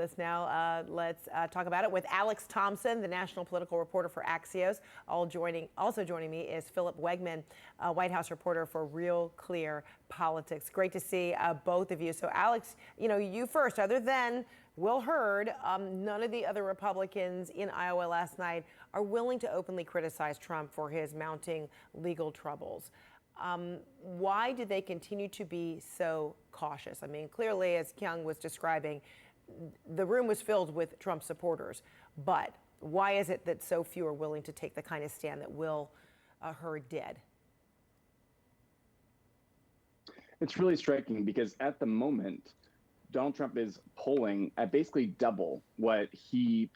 this now. Let's talk about it with Alex Thompson, the national political reporter for Axios. Also joining me is Philip Wegmann, White House reporter for Real Clear Politics. Great to see both of you. So, Alex, you first. Other than Will Hurd, none of the other Republicans in Iowa last night are willing to openly criticize Trump for his mounting legal troubles. Why do they continue to be so cautious? I mean, clearly, as Kyung was describing, the room was filled with Trump supporters. But why is it that so few are willing to take the kind of stand that Will Hurd did? It's really striking because at the moment, Donald Trump is polling at basically double what he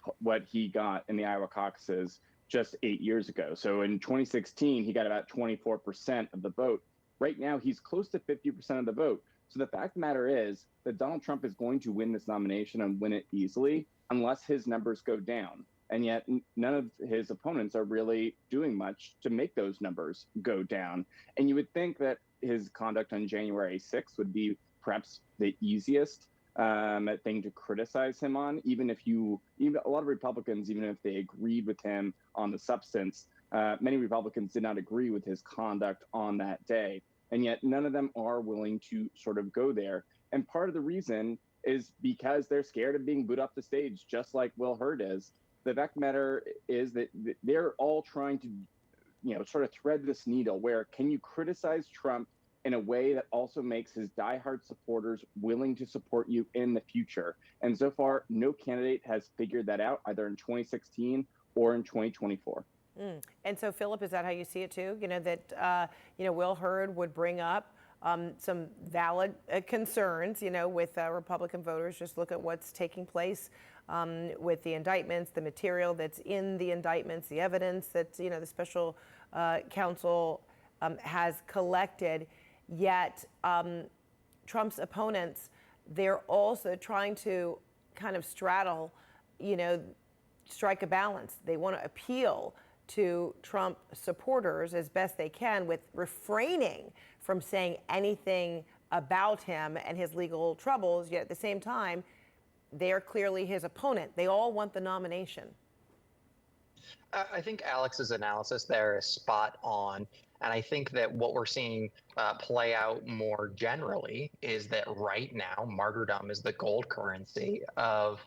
got in the Iowa caucuses just 8 years ago. So in 2016, he got about 24% of the vote. Right now, he's close to 50% of the vote. So the fact of the matter is that Donald Trump is going to win this nomination and win it easily unless his numbers go down. And yet none of his opponents are really doing much to make those numbers go down. And you would think that his conduct on January 6th would be perhaps the easiest thing to criticize him on, even a lot of Republicans, even if they agreed with him on the substance, many Republicans did not agree with his conduct on that day. And yet none of them are willing to sort of go there. And part of the reason is because they're scared of being booed off the stage, just like Will Hurd is. The fact of the matter is that they're all trying to, sort of thread this needle where can you criticize Trump in a way that also makes his diehard supporters willing to support you in the future. And so far, no candidate has figured that out, either in 2016 or in 2024. And so, Philip, is that how you see it too? That Will Hurd would bring up some valid concerns, with Republican voters. Just look at what's taking place with the indictments, the material that's in the indictments, the evidence that the special counsel has collected. Yet Trump's opponents, they're also trying to kind of straddle, strike a balance. They want to appeal to Trump supporters as best they can with refraining from saying anything about him and his legal troubles. Yet at the same time, they are clearly his opponent. They all want the nomination. I think Alex's analysis there is spot on. And I think that what we're seeing play out more generally is that right now, martyrdom is the gold currency of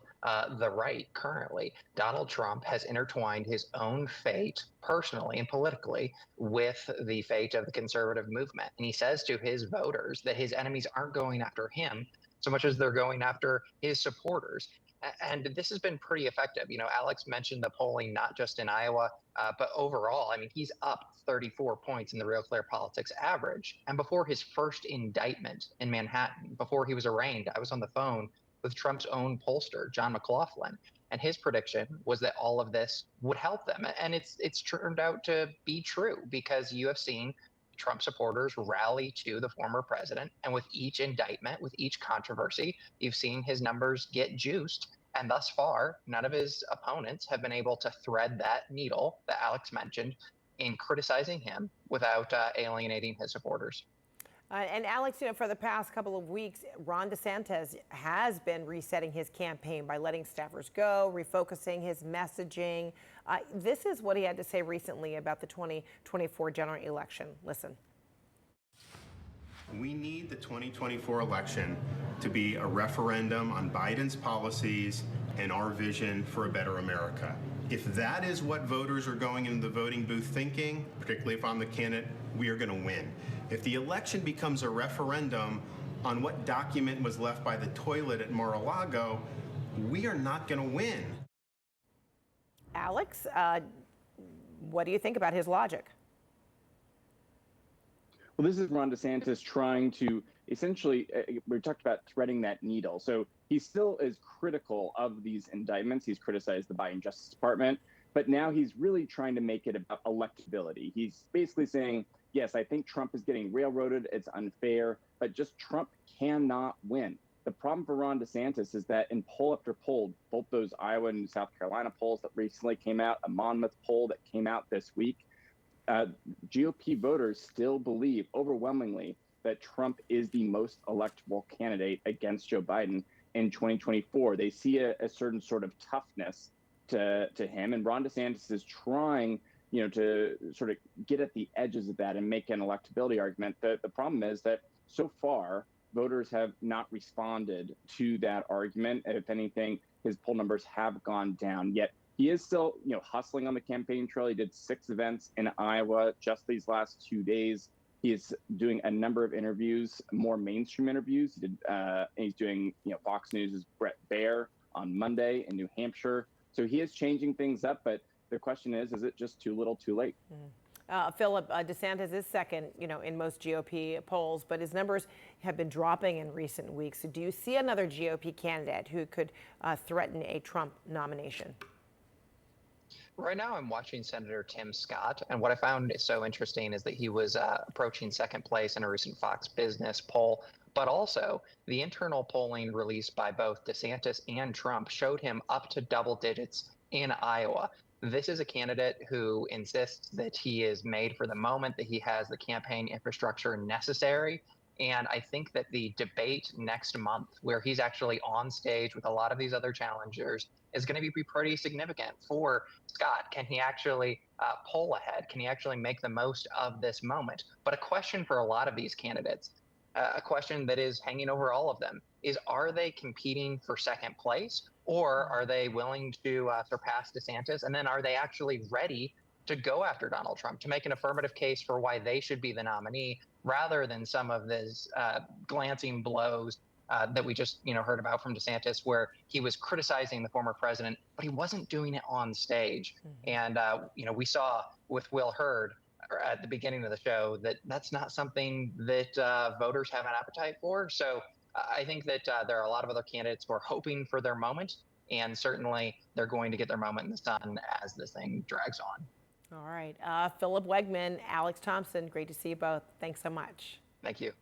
the right currently. Donald Trump has intertwined his own fate personally and politically with the fate of the conservative movement. And he says to his voters that his enemies aren't going after him so much as they're going after his supporters. And this has been pretty effective. Alex mentioned the polling, not just in Iowa, but overall. I mean, he's up 34 points in the Real Clear Politics average. And before his first indictment in Manhattan, before he was arraigned, I was on the phone with Trump's own pollster, John McLaughlin. And his prediction was that all of this would help them. And it's turned out to be true because you have seen Trump supporters rally to the former president. And with each indictment, with each controversy, you've seen his numbers get juiced. And thus far, none of his opponents have been able to thread that needle that Alex mentioned in criticizing him without alienating his supporters. And Alex, for the past couple of weeks, Ron DeSantis has been resetting his campaign by letting staffers go, refocusing his messaging. This is what he had to say recently about the 2024 general election. Listen. We need the 2024 election to be a referendum on Biden's policies and our vision for a better America. If that is what voters are going into the voting booth thinking, particularly if I'm the candidate, we are going to win. If the election becomes a referendum on what document was left by the toilet at Mar-a-Lago, we are not going to win. Alex, what do you think about his logic? Well, this is Ron DeSantis trying to essentially, we talked about threading that needle. So he still is critical of these indictments. He's criticized the Biden Justice Department, but now he's really trying to make it about electability. He's basically saying, yes, I think Trump is getting railroaded. It's unfair, but just Trump cannot win. The problem for Ron DeSantis is that in poll after poll, both those Iowa and South Carolina polls that recently came out, a Monmouth poll that came out this week, GOP voters still believe overwhelmingly that Trump is the most electable candidate against Joe Biden. in 2024. They see a certain sort of toughness to him, and Ron DeSantis is trying, to sort of get at the edges of that and make an electability argument. The problem is that so far, voters have not responded to that argument. If anything, his poll numbers have gone down. Yet he is still, hustling on the campaign trail. He did 6 events in Iowa just these last 2 days. He is doing a number of interviews, more mainstream interviews. He's doing, Fox News' Brett Baer on Monday in New Hampshire. So he is changing things up, but the question is it just too little, too late? Philip, DeSantis is second, in most GOP polls, but his numbers have been dropping in recent weeks. So do you see another GOP candidate who could threaten a Trump nomination? Right now, I'm watching Senator Tim Scott, and what I found so interesting is that he was approaching second place in a recent Fox Business poll, but also the internal polling released by both DeSantis and Trump showed him up to double digits in Iowa. This is a candidate who insists that he is made for the moment, that he has the campaign infrastructure necessary. And I think that the debate next month, where he's actually on stage with a lot of these other challengers, is going to be pretty significant for Scott. Can he actually poll ahead? Can he actually make the most of this moment? But a question for a lot of these candidates, a question that is hanging over all of them, is are they competing for second place, or are they willing to surpass DeSantis? And then are they actually ready to go after Donald Trump, to make an affirmative case for why they should be the nominee, rather than some of these glancing blows that we just heard about from DeSantis, where he was criticizing the former president, but he wasn't doing it on stage. And we saw with Will Hurd at the beginning of the show that that's not something that voters have an appetite for. So I think that there are a lot of other candidates who are hoping for their moment, and certainly they're going to get their moment in the sun as this thing drags on. All right. Philip Wegmann, Alex Thompson, great to see you both. Thanks so much. Thank you.